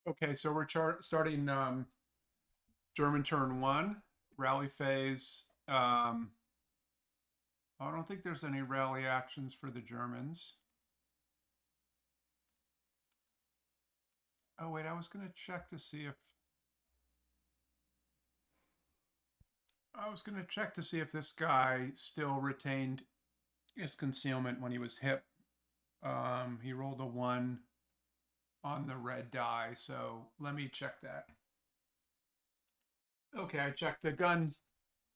Okay, so we're starting German turn one, rally phase. I don't think there's any rally actions for the Germans. Oh, wait, I was going to check to see if this guy still retained his concealment when he was hit. He rolled a 1 on the red die, so let me check that. Okay, I checked. The gun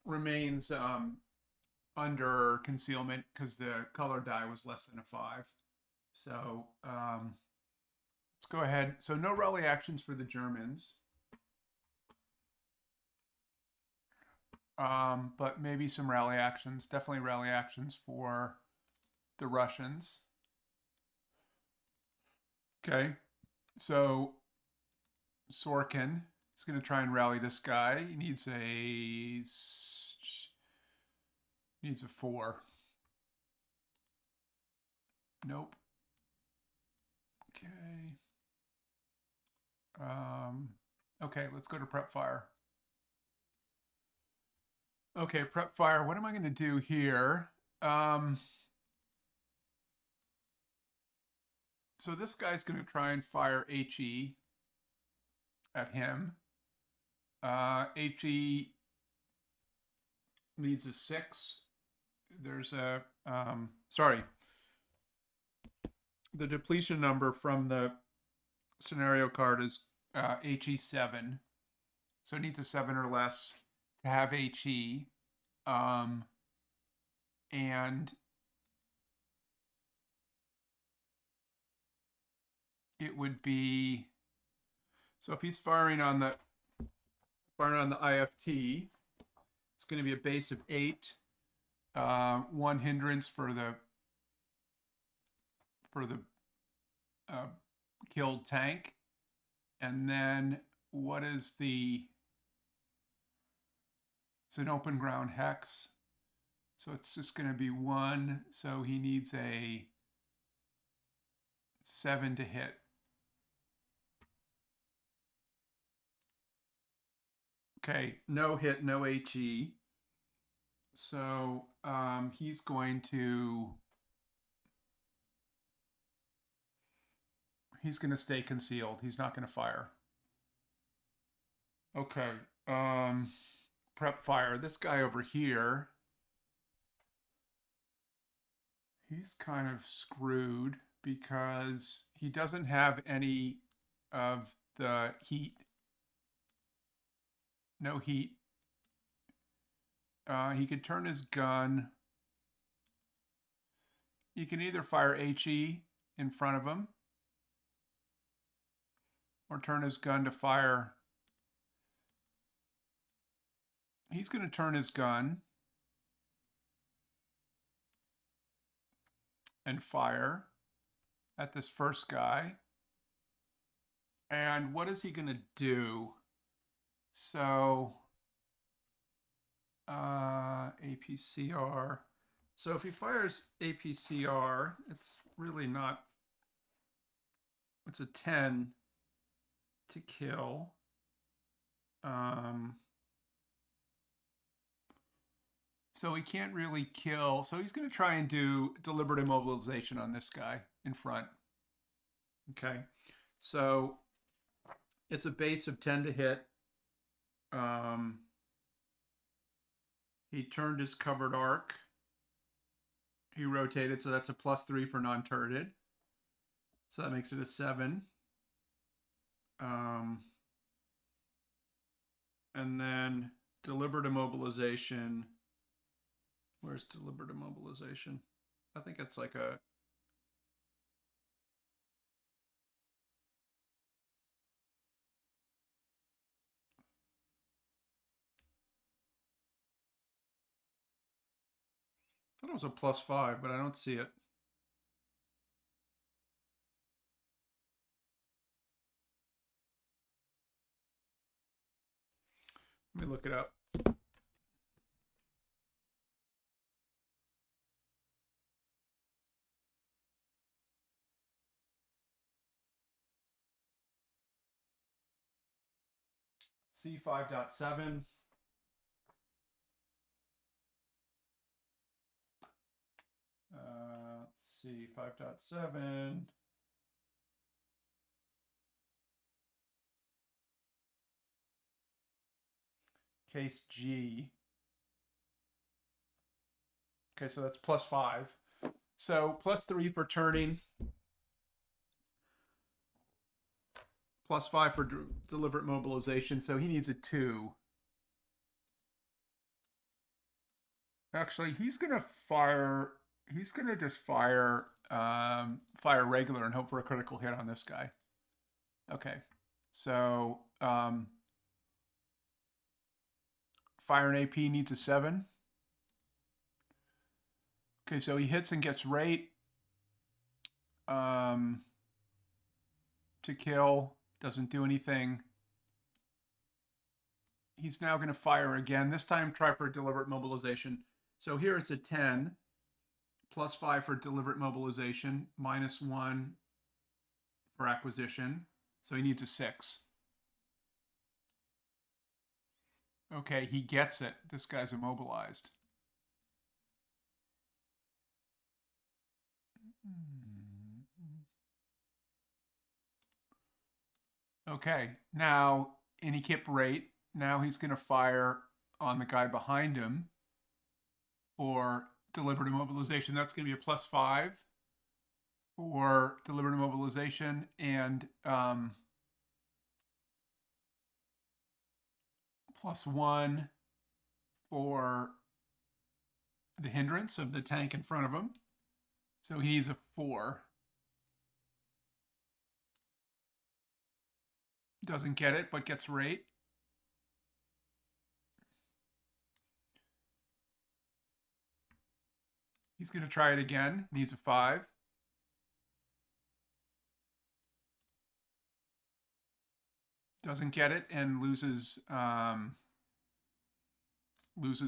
remains under concealment because the color die was less than a 5. So let's go ahead. So no rally actions for the Germans, but maybe some rally actions. Definitely rally actions for the Russians. Okay, so Sorkin is going to try and rally this guy. He needs a 4. Nope. Okay. Um, okay, let's go to prep fire. Okay, prep fire. What am I going to do here? So this guy's going to try and fire HE at him. HE needs a 6. There's a, sorry, the depletion number from the scenario card is HE7. So it needs a 7 or less to have HE. And it would be, so if he's firing on the IFT, it's going to be a base of 8, 1 hindrance for the uh, killed tank, and then what is the? It's an open ground hex, so it's just going to be 1. So he needs a 7 to hit. Okay, no hit, no HE. So he's going to stay concealed. He's not going to fire. Okay. Prep fire. This guy over here, he's kind of screwed because he doesn't have any of the heat. No heat. He could turn his gun. He can either fire HE in front of him or turn his gun to fire. He's going to turn his gun and fire at this first guy. And what is he going to do? So APCR. So if he fires APCR, it's really not, it's a 10 to kill. So he can't really kill. So he's going to try and do deliberate immobilization on this guy in front. Okay. So it's a base of 10 to hit. He turned his covered arc. He rotated, so that's a +3 for non-turreted. So that makes it a 7. And then deliberate immobilization. Where's deliberate immobilization? I think it's like a, I thought it was a +5, but I don't see it. Let me look it up. C5.7. Let's see, 5.7. Case G. Okay, so that's +5. So +3 for turning, +5 for deliberate mobilization. So he needs a 2. Actually, he's gonna fire. He's gonna just fire regular and hope for a critical hit on this guy. Okay, so fire an AP needs a 7. Okay, so he hits and gets rate to kill. Doesn't do anything. He's now going to fire again. This time, try for deliberate mobilization. So here it's a 10, +5 for deliberate mobilization, -1 for acquisition. So he needs a 6. Okay, he gets it. This guy's immobilized. Okay, now, and he kept rate. Now he's going to fire on the guy behind him for deliberate immobilization. That's going to be a +5 for deliberate immobilization and +1 for the hindrance of the tank in front of him. So he needs a 4. Doesn't get it, but gets rate. He's going to try it again. Needs a 5. Doesn't get it and loses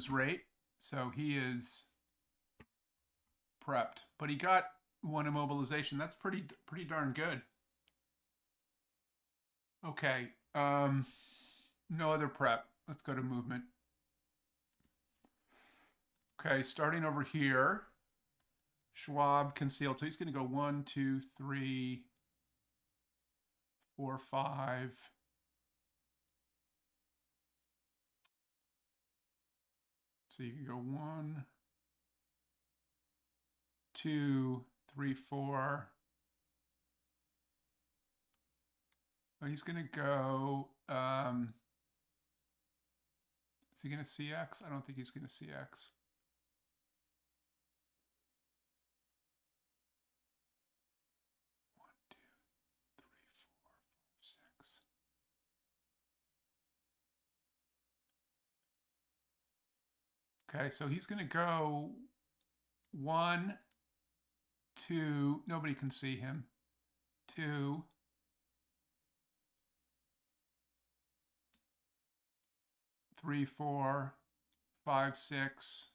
rate. So he is prepped, but he got 1 immobilization. That's pretty darn good. Okay, no other prep. Let's go to movement. Okay, starting over here, Schwab concealed. So he's going to go 1, 2, 3, 4, 5. So you can go 1, 2, 3, 4. Oh, he's going to go. Is he going to CX? I don't think he's going to CX. Okay, so he's going to go 1, 2. Nobody can see him. 2, 3, 4, 5, 6.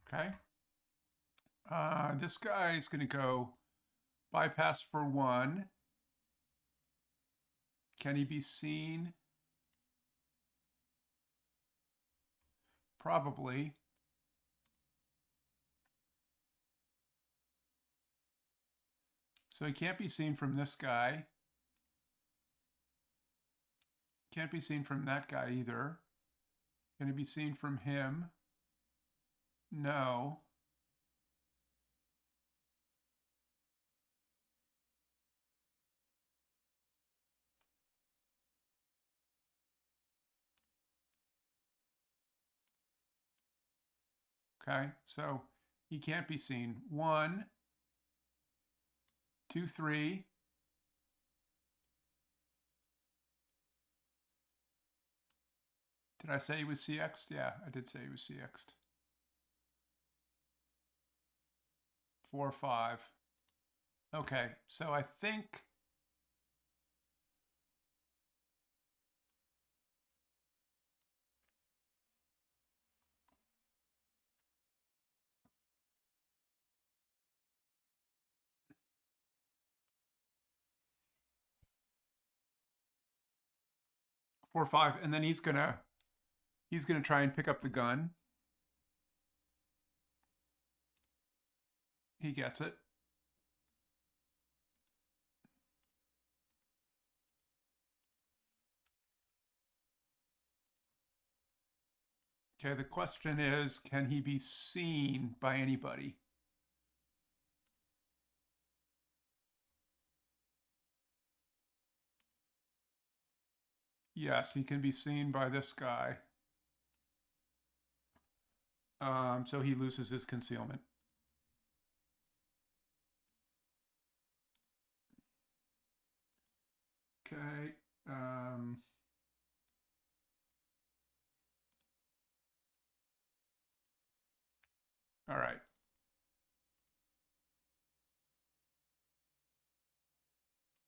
Okay. This guy is going to go bypass for 1. Can he be seen? Probably. So he can't be seen from this guy. Can't be seen from that guy either. Can he be seen from him? No. Okay, so he can't be seen. 1, 2, 3. Did I say he was CX'd? Yeah, I did say he was CX'd. 4, 5. Okay, so I think 4, 5, and then he's gonna try and pick up the gun. He gets it. Okay, the question is, can he be seen by anybody? Yes, he can be seen by this guy. So he loses his concealment. Okay. All right.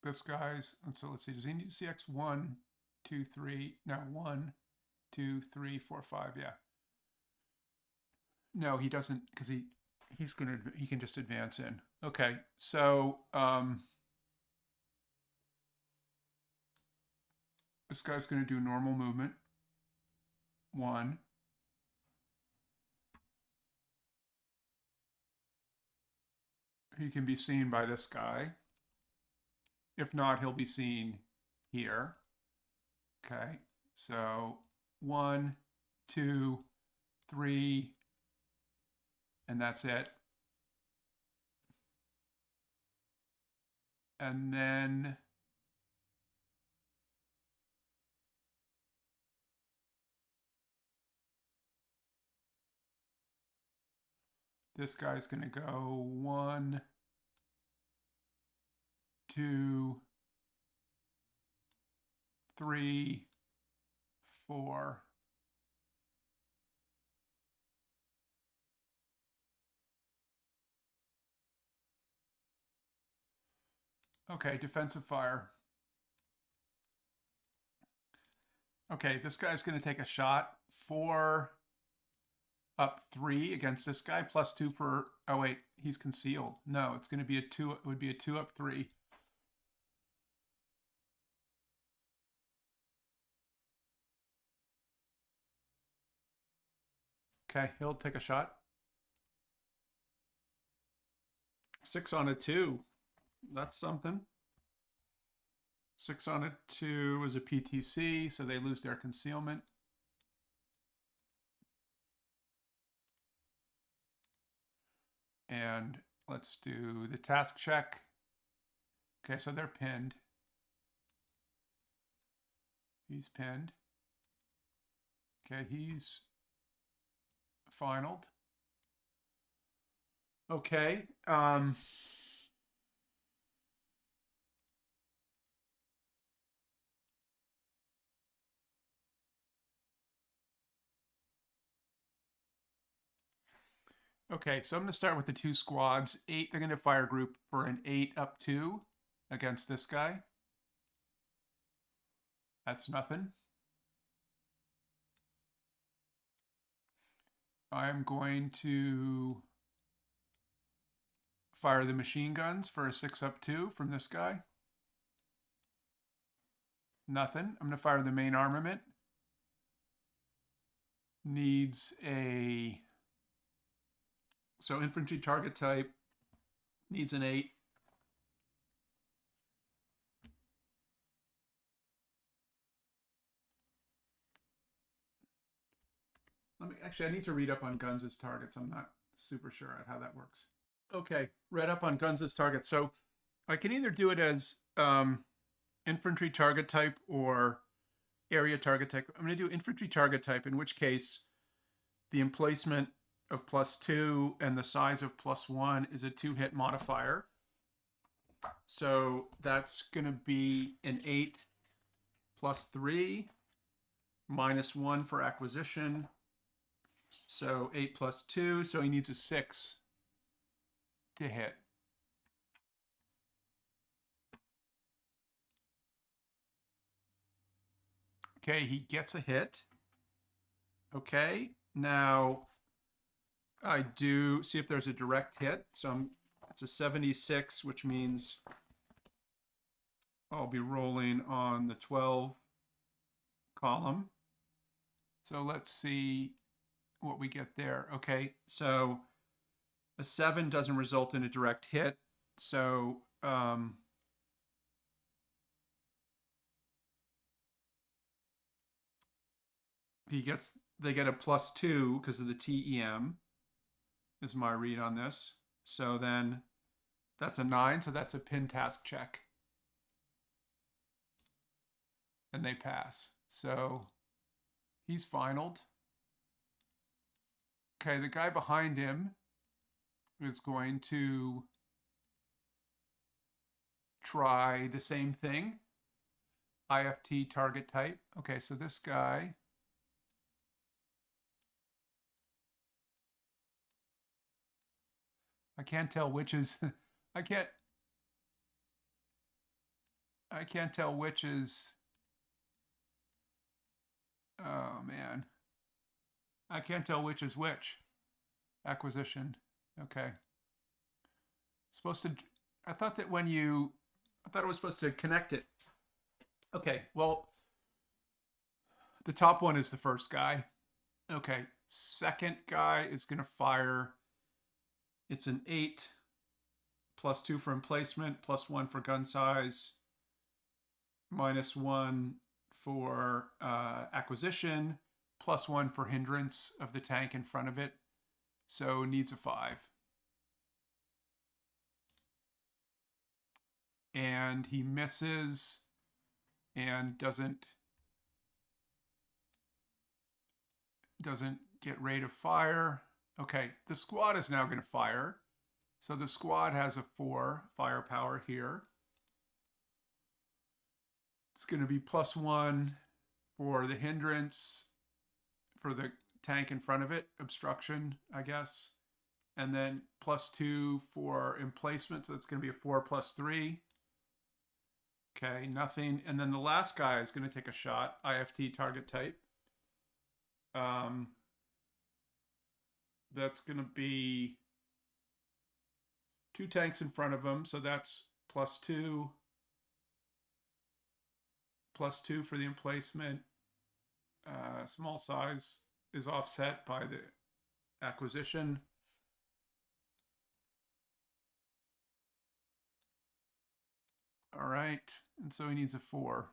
This guy's, so let's see, does he need to see X 1, 2, 3? No, 1, 2, 3, 4, 5. Yeah. No, he doesn't, because he can just advance in. Okay, so this guy's going to do normal movement. 1. He can be seen by this guy. If not, he'll be seen here. Okay, so 1, 2, 3, and that's it. And then this guy's going to go 1, 2, 3, 4. Okay, defensive fire. Okay, this guy's going to take a shot. 4 up 3 against this guy, plus 2 for, oh wait, he's concealed. No, it's going to be a 2, it would be a 2 up 3. Okay, he'll take a shot. 6 on a 2. That's something. 6 on a 2 is a PTC, so they lose their concealment. And let's do the task check. Okay, so they're pinned. He's pinned. Okay, he's finaled. Okay. Okay, so I'm going to start with the 2 squads. 8, they're going to fire group for an 8 up 2 against this guy. That's nothing. I'm going to fire the machine guns for a 6 up 2 from this guy. Nothing. I'm going to fire the main armament. Needs a... So infantry target type needs an 8. Actually, I need to read up on guns as targets. I'm not super sure at how that works. Okay, read up on guns as targets. So I can either do it as infantry target type or area target type. I'm going to do infantry target type, in which case the emplacement of +2 and the size of +1 is a 2-hit modifier. So that's going to be an 8 plus 3 minus 1 for acquisition. So 8 plus 2, so he needs a 6 to hit. Okay, he gets a hit. Okay, now I do see if there's a direct hit. So it's a 76, which means I'll be rolling on the 12 column. So let's see what we get there. Okay, so a 7 doesn't result in a direct hit. So they get a +2 because of the TEM is my read on this. So then that's a 9, so that's a pin task check. And they pass. So he's finaled. Okay, the guy behind him is going to try the same thing. IFT target type. Okay, so this guy, I can't tell which is I can't tell which is oh man. I can't tell which is which. Acquisition. Okay. Supposed to I thought that when you I thought it was supposed to connect it. Okay, well, the top one is the first guy. Okay, second guy is going to fire. It's an 8, +2 for emplacement, +1 for gun size, -1 for acquisition, +1 for hindrance of the tank in front of it. So needs a 5. And he misses and doesn't get rate of fire. Okay, the squad is now going to fire. So the squad has a 4 firepower here. It's going to be +1 for the hindrance for the tank in front of it, obstruction, I guess. And then +2 for emplacement. So it's going to be a 4 +3. Okay, nothing. And then the last guy is going to take a shot, IFT target type. That's going to be 2 tanks in front of him. So that's +2, +2 for the emplacement. Small size is offset by the acquisition. All right, and so he needs a 4.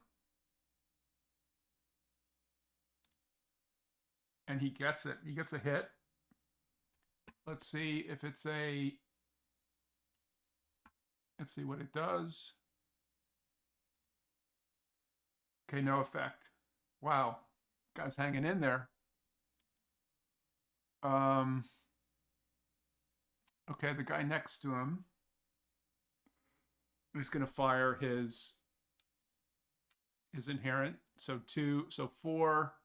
And he gets it. He gets a hit. Let's see if it's a, let's see what it does. Okay, no effect. Wow, guy's hanging in there. Okay, the guy next to him is going to fire his inherent. So 4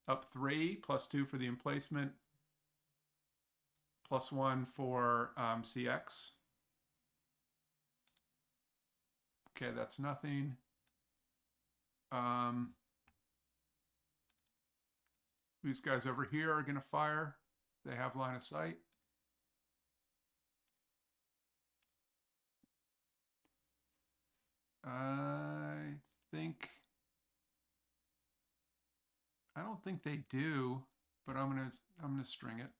up 3, +2 for the emplacement, +1 for CX. Okay, that's nothing. These guys over here are going to fire. They have line of sight. I don't think they do, but I'm gonna string it.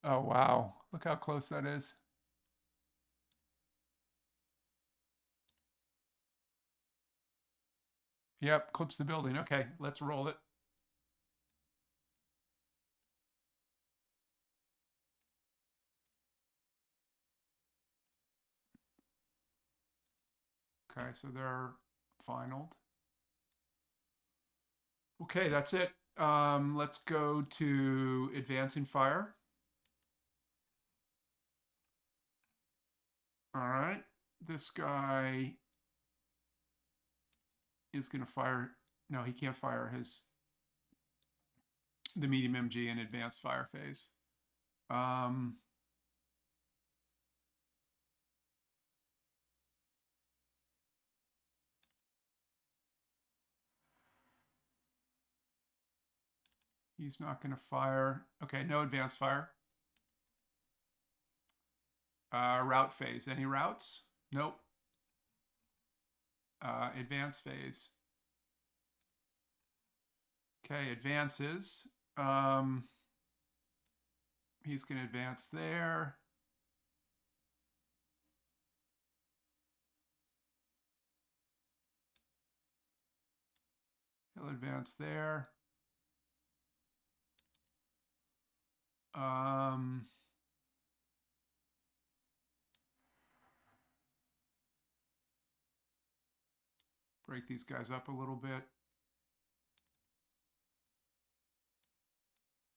Oh wow, look how close that is. Yep, clips the building. Okay, let's roll it. Okay, so they're finaled. Okay, that's it. Let's go to advancing fire. All right, this guy is going to fire. No, he can't fire the medium MG in advanced fire phase. He's not going to fire. Okay, no advanced fire. Route phase. Any routes? Nope. advance phase. Okay, advances. He's going to advance there. He'll advance there. Break these guys up a little bit.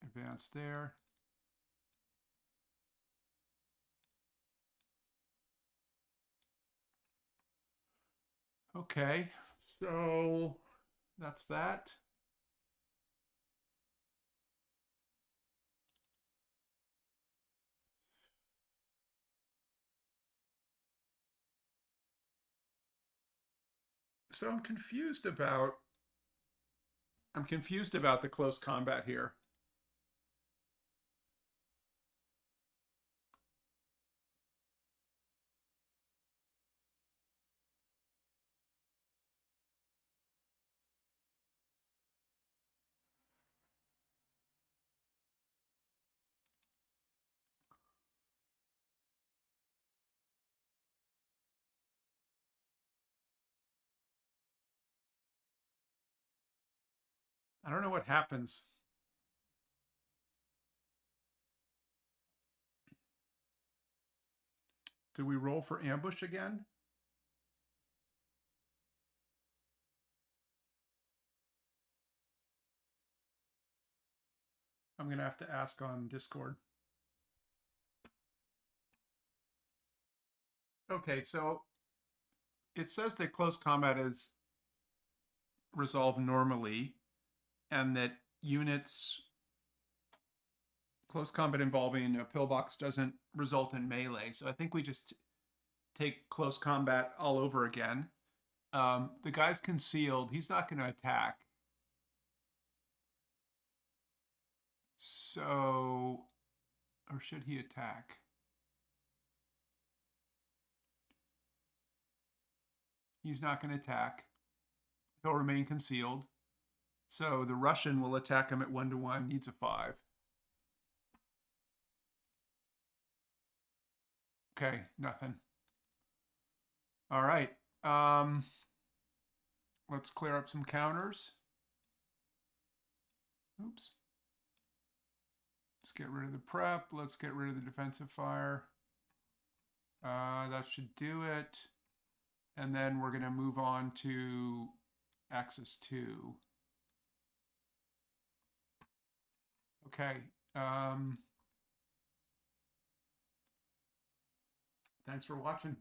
Advance there. Okay, so that's that. So I'm confused about the close combat here. I don't know what happens. Do we roll for ambush again? I'm going to have to ask on Discord. Okay, so it says that close combat is resolved normally and that units close combat involving a pillbox doesn't result in melee. So I think we just take close combat all over again. The guy's concealed. He's not going to attack. So, or should he attack? He's not going to attack. He'll remain concealed. So the Russian will attack him at 1-1, needs a 5. Okay, nothing. All right. Let's clear up some counters. Oops. Let's get rid of the prep. Let's get rid of the defensive fire. That should do it. And then we're going to move on to axis 2. Okay. Thanks for watching.